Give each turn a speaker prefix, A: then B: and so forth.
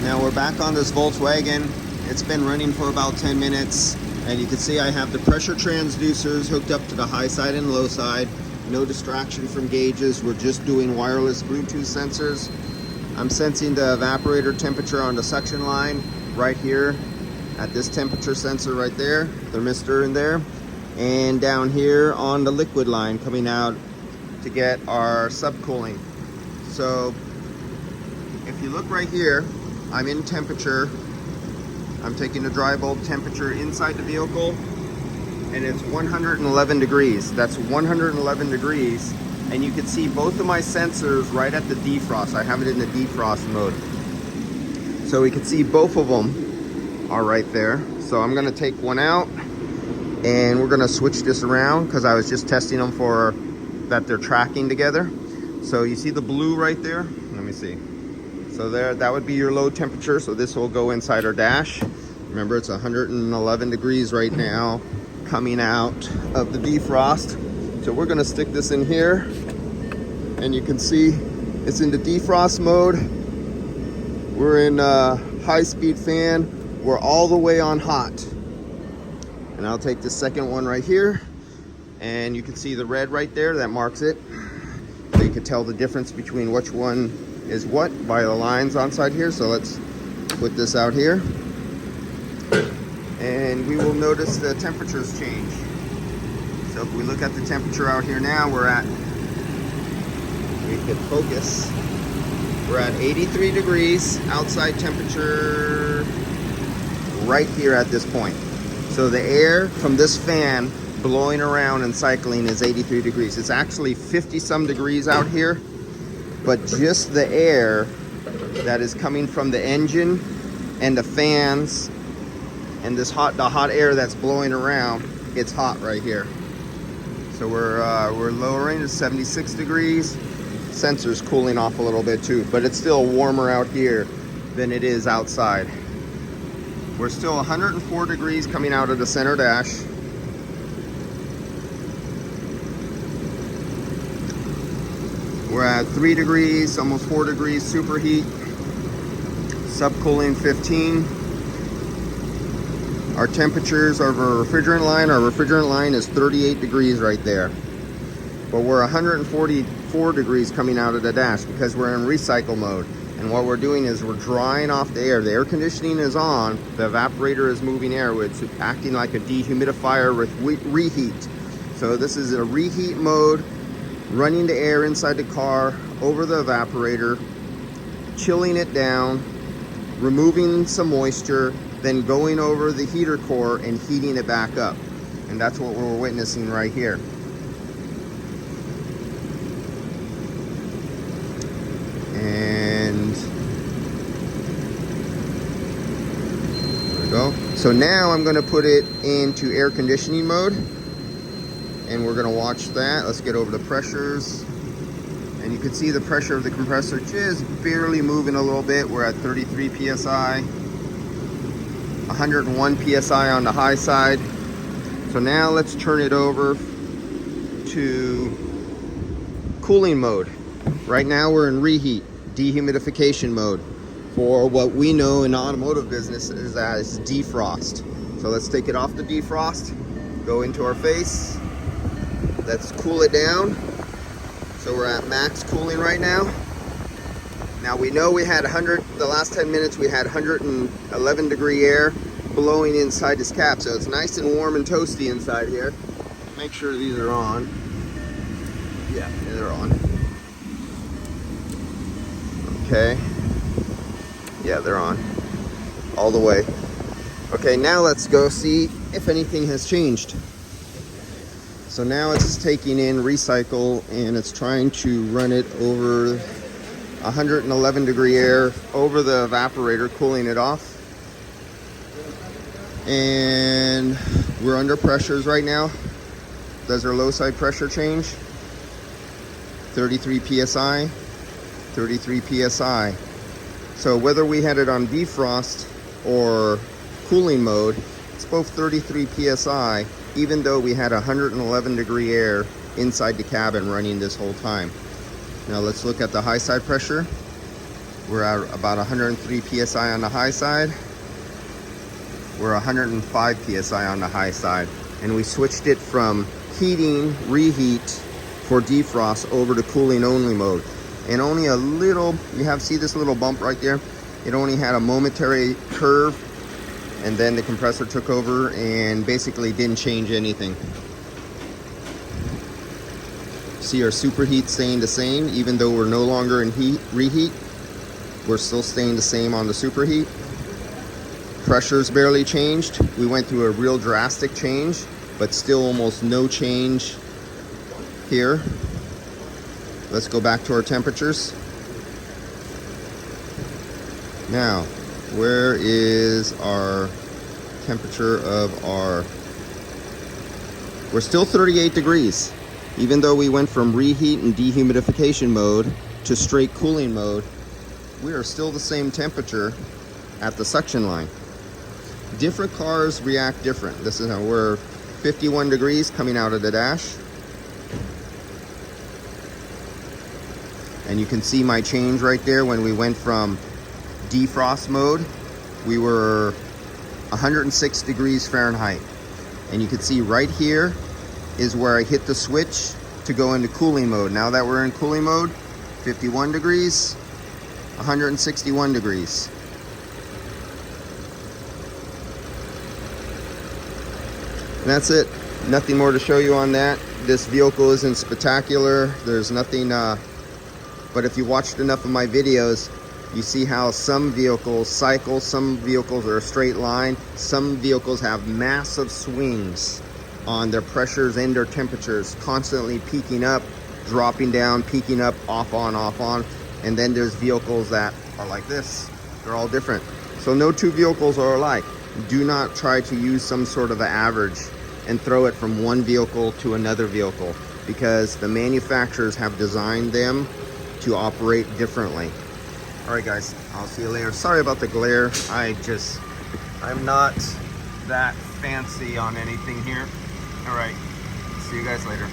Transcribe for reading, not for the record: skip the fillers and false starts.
A: Now we're back on this Volkswagen. It's been running for about 10 minutes, and you can see I have the pressure transducers hooked up to the high side and low side. No distraction from gauges. We're just doing wireless Bluetooth sensors. I'm sensing the evaporator temperature on the suction line right here at this temperature sensor right there, thermistor in there, and down here on the liquid line coming out to get our subcooling. So if you look right here, I'm in temperature. I'm taking the dry bulb temperature inside the vehicle, and it's 111 degrees. That's 111 degrees, and you can see both of my sensors right at the defrost. I have it in the defrost mode. So we can see both of them are right there. So I'm gonna take one out, and we're gonna switch this around because I was just testing them for that they're tracking together. So you see the blue right there? Let me see. So there, that would be your low temperature. So this will go inside our dash. Remember, it's 111 degrees right now coming out of the defrost. So we're gonna stick this in here, and you can see it's in the defrost mode. We're in high-speed fan. We're all the way on hot. And I'll take the second one right here, and you can see the red right there that marks it. So you can tell the difference between which one is what by the lines on side here. So let's put this out here, and we will notice the temperatures change. So if we look at the temperature out here now, we can focus. We're at 83 degrees outside temperature right here at this point. So the air from this fan blowing around and cycling is 83 degrees. It's actually 50 some degrees out here, but just the air that is coming from the engine and the fans and the hot air that's blowing around, it's hot right here. So we're lowering to 76 degrees. Sensor's cooling off a little bit too, but it's still warmer out here than it is outside. We're still 104 degrees coming out of the center dash. We're at 3 degrees, almost 4 degrees superheat. Subcooling 15. Our temperatures of our refrigerant line is 38 degrees right there. But we're 144 degrees coming out of the dash because we're in recycle mode. And what we're doing is we're drying off the air. The air conditioning is on, the evaporator is moving air. It's acting like a dehumidifier with reheat. So this is a reheat mode, running the air inside the car over the evaporator, chilling it down, removing some moisture, then going over the heater core and heating it back up. And that's what we're witnessing right here. And there we go. So now I'm going to put it into air conditioning mode, and we're going to watch that. Let's get over the pressures, and you can see the pressure of the compressor just barely moving a little bit. We're at 33 psi, 101 psi on the high side. So now let's turn it over to cooling mode. Right now we're in reheat, dehumidification mode, for what we know in the automotive business is as defrost. So let's take it off the defrost, go into our face. Let's cool it down. So we're at max cooling right now. Now we know we had the last 10 minutes we had 111 degree air blowing inside this cap. So it's nice and warm and toasty inside here. Make sure these are on. Yeah, they're on. Okay. Yeah, they're on. All the way. Okay, now let's go see if anything has changed. So now it's taking in recycle, and it's trying to run it over 111 degree air over the evaporator, cooling it off. And we're under pressures right now. Does our low side pressure change? 33 psi, 33 psi. So whether we had it on defrost or cooling mode, it's both 33 psi, even though we had 111 degree air inside the cabin running this whole time. Now let's look at the high side pressure. We're at about 103 psi on the high side. We're 105 psi on the high side. And we switched it from heating, reheat for defrost over to cooling only mode. And only a little, see this little bump right there? It only had a momentary curve, and then the compressor took over and basically didn't change anything. See our superheat staying the same, even though we're no longer in reheat. We're still staying the same on the superheat. Pressure's barely changed. We went through a real drastic change, but still almost no change here. Let's go back to our temperatures. Now, where is our temperature of our... We're still 38 degrees. Even though we went from reheat and dehumidification mode to straight cooling mode, we are still the same temperature at the suction line. Different cars react different. This is how we're 51 degrees coming out of the dash. And you can see my change right there when we went from defrost mode. We were 106 degrees Fahrenheit. And you can see right here is where I hit the switch to go into cooling mode. Now that we're in cooling mode, 51 degrees, 161 degrees. And that's it. Nothing more to show you on that. This vehicle isn't spectacular. There's nothing, but if you watched enough of my videos, you see how some vehicles cycle, some vehicles are a straight line, some vehicles have massive swings on their pressures and their temperatures, constantly peaking up, dropping down, peaking up, off on. And then there's vehicles that are like this. They're all different. So no two vehicles are alike. Do not try to use some sort of an average and throw it from one vehicle to another vehicle, because the manufacturers have designed them to operate differently. All right, guys, I'll see you later. Sorry about the glare. I'm not that fancy on anything here. All right, see you guys later.